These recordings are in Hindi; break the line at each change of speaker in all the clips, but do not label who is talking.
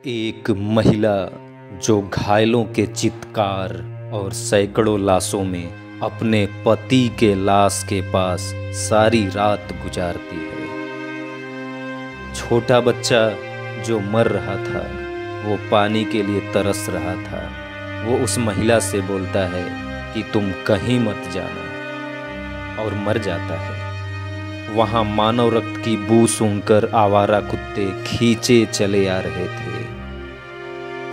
एक महिला जो घायलों के चित्कार और सैकड़ों लाशों में अपने पति के लाश के पास सारी रात गुजारती है। छोटा बच्चा जो मर रहा था, वो पानी के लिए तरस रहा था। वो उस महिला से बोलता है कि तुम कहीं मत जाना, और मर जाता है। वहाँ मानव रक्त की बू सूंघकर आवारा कुत्ते खींचे चले आ रहे थे।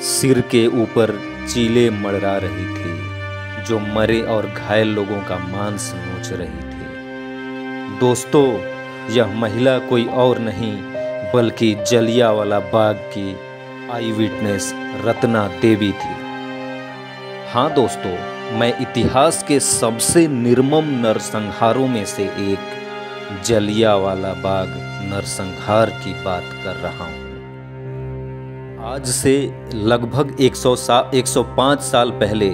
सिर के ऊपर चीलें मड़रा रही थी जो मरे और घायल लोगों का मांस नोच रही थी। दोस्तों, यह महिला कोई और नहीं बल्कि जलियांवाला बाग की आई विटनेस रत्ना देवी थी। हाँ दोस्तों, मैं इतिहास के सबसे निर्मम नरसंहारों में से एक जलियांवाला बाग नरसंहार की बात कर रहा हूँ। आज से लगभग 105 साल पहले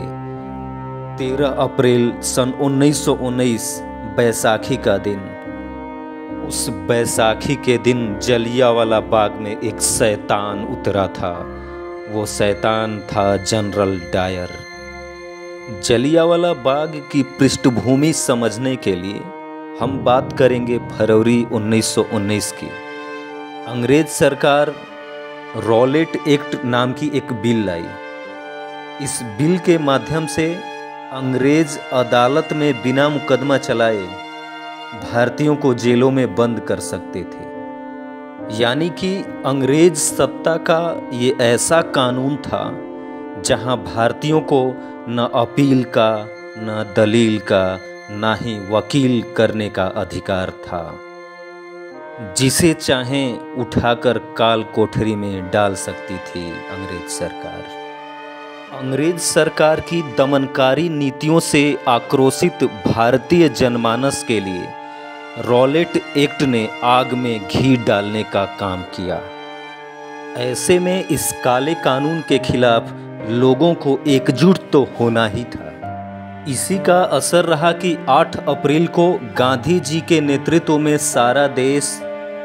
13 अप्रैल सन 1919 बैसाखी का दिन, उस बैसाखी के दिन जलियांवाला बाग में एक शैतान उतरा था। वो शैतान था जनरल डायर। जलियांवाला बाग की पृष्ठभूमि समझने के लिए हम बात करेंगे फरवरी 1919 की। अंग्रेज सरकार रॉलेट एक्ट नाम की एक बिल लाई। इस बिल के माध्यम से अंग्रेज अदालत में बिना मुकदमा चलाए भारतीयों को जेलों में बंद कर सकते थे। यानी कि अंग्रेज सत्ता का ये ऐसा कानून था जहां भारतीयों को न अपील का, न दलील का, ना ही वकील करने का अधिकार था। जिसे चाहें उठाकर काल कोठरी में डाल सकती थी अंग्रेज सरकार। अंग्रेज सरकार की दमनकारी नीतियों से आक्रोशित भारतीय जनमानस के लिए रॉलेट एक्ट ने आग में घी डालने का काम किया। ऐसे में इस काले कानून के खिलाफ लोगों को एकजुट तो होना ही था। इसी का असर रहा कि 8 अप्रैल को गांधी जी के नेतृत्व में सारा देश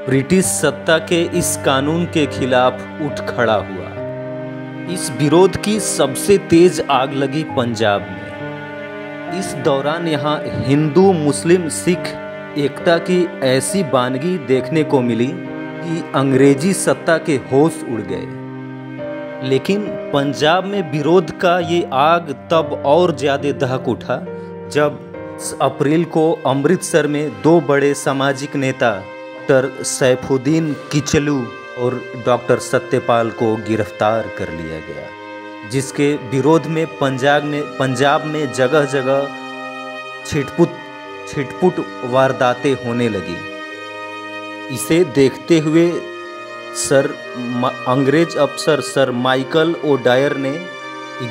ब्रिटिश सत्ता के इस कानून के खिलाफ उठ खड़ा हुआ। इस विरोध की सबसे तेज आग लगी पंजाब में। इस दौरान यहाँ हिंदू, मुस्लिम, सिख एकता की ऐसी वानगी देखने को मिली कि अंग्रेजी सत्ता के होश उड़ गए। लेकिन पंजाब में विरोध का ये आग तब और ज़्यादा दहक उठा जब अप्रैल को अमृतसर में 2 बड़े सामाजिक नेता डॉक्टर सैफुद्दीन किचलू और डॉक्टर सत्यपाल को गिरफ्तार कर लिया गया, जिसके विरोध में पंजाब में जगह जगह छिटपुट वारदातें होने लगी। इसे देखते हुए अंग्रेज अफसर सर माइकल ओ डायर ने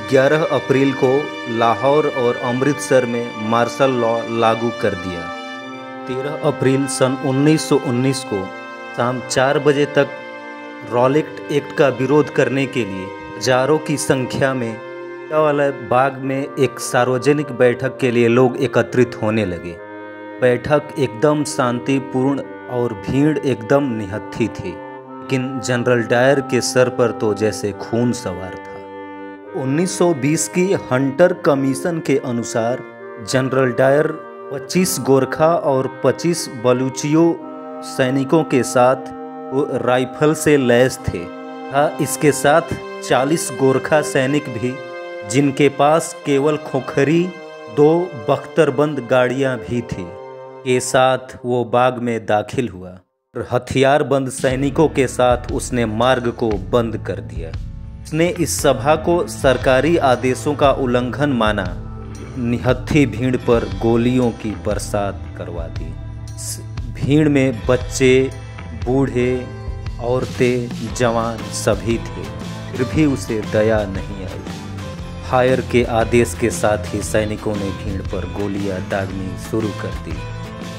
11 अप्रैल को लाहौर और अमृतसर में मार्शल लॉ लागू कर दिया। 13 अप्रैल सन 1919 को शाम 4 बजे तक रॉलेट एक्ट का विरोध करने के लिए हजारों की संख्या में जलियांवाला बाग में एक सार्वजनिक बैठक के लिए लोग एकत्रित होने लगे। बैठक एकदम शांतिपूर्ण और भीड़ एकदम निहत्थी थी, लेकिन जनरल डायर के सर पर तो जैसे खून सवार था। 1920 की हंटर कमीशन के अनुसार जनरल डायर 25 गोरखा और 25 बलूचियों सैनिकों के साथ वो राइफल से लैस थे। इसके साथ 40 गोरखा सैनिक भी, जिनके पास केवल खोखरी 2 बख्तरबंद गाड़ियां भी थी, के साथ वो बाग में दाखिल हुआ। हथियारबंद सैनिकों के साथ उसने मार्ग को बंद कर दिया। उसने इस सभा को सरकारी आदेशों का उल्लंघन माना। निहत्थी भीड़ पर गोलियों की बरसात करवा दी। भीड़ में बच्चे, बूढ़े, औरतें, जवान सभी थे, फिर भी उसे दया नहीं आई। फायर के आदेश के साथ ही सैनिकों ने भीड़ पर गोलियां दागनी शुरू कर दी।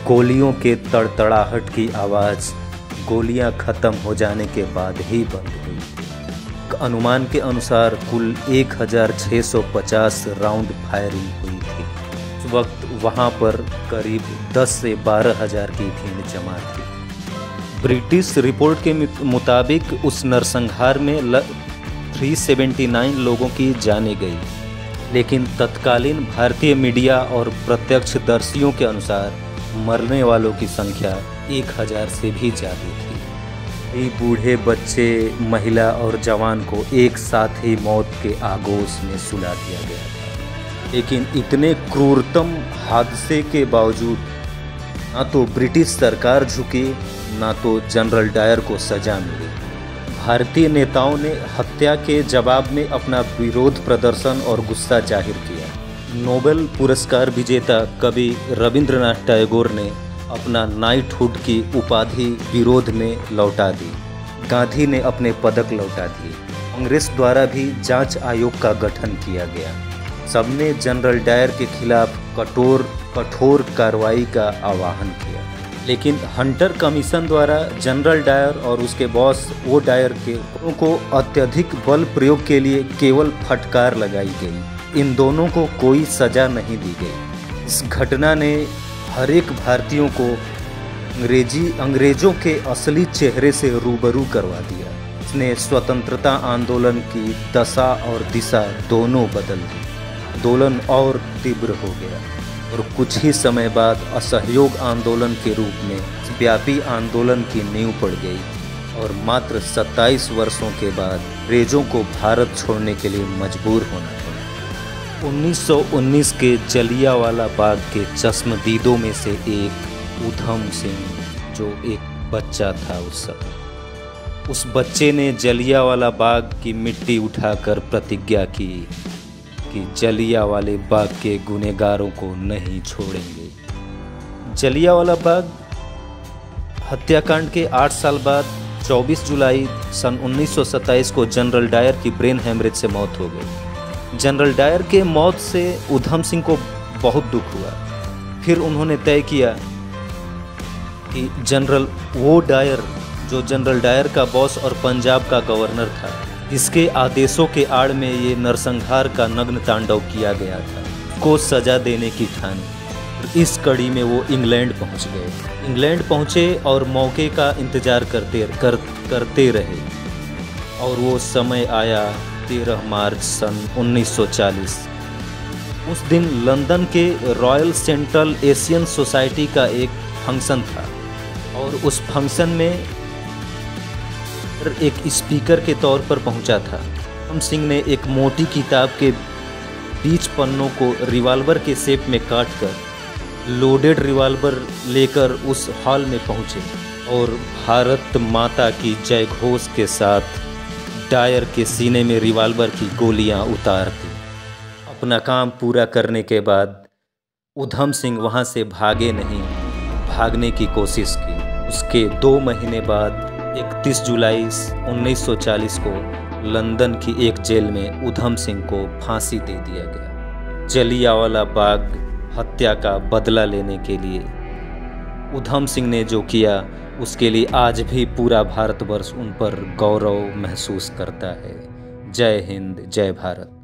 गोलियों के तड़तड़ाहट की आवाज़ गोलियां खत्म हो जाने के बाद ही बंद हुई। अनुमान के अनुसार कुल 1650 राउंड फायरिंग हुई थी। उस वक्त वहां पर करीब 10 से 12 हज़ार की भीड़ जमा थी। ब्रिटिश रिपोर्ट के मुताबिक उस नरसंहार में 379 लोगों की जानें गई, लेकिन तत्कालीन भारतीय मीडिया और प्रत्यक्षदर्शियों के अनुसार मरने वालों की संख्या 1000 से भी ज़्यादा थी। बूढ़े, बच्चे, महिला और जवान को एक साथ ही मौत के आगोश में सुला दिया गया था। लेकिन इतने क्रूरतम हादसे के बावजूद ना तो ब्रिटिश सरकार झुकी, ना तो जनरल डायर को सजा मिली। भारतीय नेताओं ने हत्या के जवाब में अपना विरोध प्रदर्शन और गुस्सा जाहिर किया। नोबेल पुरस्कार विजेता कवि रविंद्रनाथ टैगोर ने अपना नाइटहुड की उपाधि विरोध में लौटा दी। गांधी ने अपने पदक लौटा दिए। कांग्रेस द्वारा भी जांच आयोग का गठन किया गया। सबने जनरल डायर के खिलाफ कठोर कार्रवाई का आह्वान किया, लेकिन हंटर कमीशन द्वारा जनरल डायर और उसके बॉस वो डायर को अत्यधिक बल प्रयोग के लिए केवल फटकार लगाई गई। इन दोनों को कोई सजा नहीं दी गई। इस घटना ने हर एक भारतीयों को अंग्रेजों के असली चेहरे से रूबरू करवा दिया। इसने स्वतंत्रता आंदोलन की दशा और दिशा दोनों बदल दी। आंदोलन और तीव्र हो गया और कुछ ही समय बाद असहयोग आंदोलन के रूप में व्यापी आंदोलन की नींव पड़ गई और मात्र 27 वर्षों के बाद अंग्रेजों को भारत छोड़ने के लिए मजबूर होना पड़ा। 1919 के जलियांवाला बाग के चश्मदीदों में से एक उधम सिंह, जो एक बच्चा था उस बच्चे ने जलियांवाला बाग की मिट्टी उठाकर प्रतिज्ञा की कि जलियांवाले बाग के गुनहगारों को नहीं छोड़ेंगे। जलियांवाला बाग हत्याकांड के 8 साल बाद 24 जुलाई सन 1927 को जनरल डायर की ब्रेन हेमरेज से मौत हो गई। जनरल डायर के मौत से उधम सिंह को बहुत दुख हुआ। फिर उन्होंने तय किया कि वो डायर, जो जनरल डायर का बॉस और पंजाब का गवर्नर था, इसके आदेशों के आड़ में ये नरसंहार का नग्न तांडव किया गया था, को सजा देने की ठानी। इस कड़ी में वो इंग्लैंड पहुंच गए। इंग्लैंड पहुंचे और मौके का इंतजार करते रहे और वो समय आया 13 मार्च सन 1940। उस दिन लंदन के रॉयल सेंट्रल एशियन सोसाइटी का एक फंक्शन था और उस फंक्शन में एक स्पीकर के तौर पर पहुंचा था। उधम सिंह ने एक मोटी किताब के बीच पन्नों को रिवॉल्वर के शेप में काटकर लोडेड रिवॉल्वर लेकर उस हॉल में पहुंचे और भारत माता की जय घोष के साथ डायर के सीने में रिवॉल्वर की गोलियां उतार दी। अपना काम पूरा करने के बाद उधम सिंह वहां से भागने की कोशिश की। उसके 2 महीने बाद 31 जुलाई 1940 को लंदन की एक जेल में उधम सिंह को फांसी दे दिया गया। जलियांवाला बाग हत्या का बदला लेने के लिए उधम सिंह ने जो किया, उसके लिए आज भी पूरा भारतवर्ष उन पर गौरव महसूस करता है। जय हिंद, जय भारत।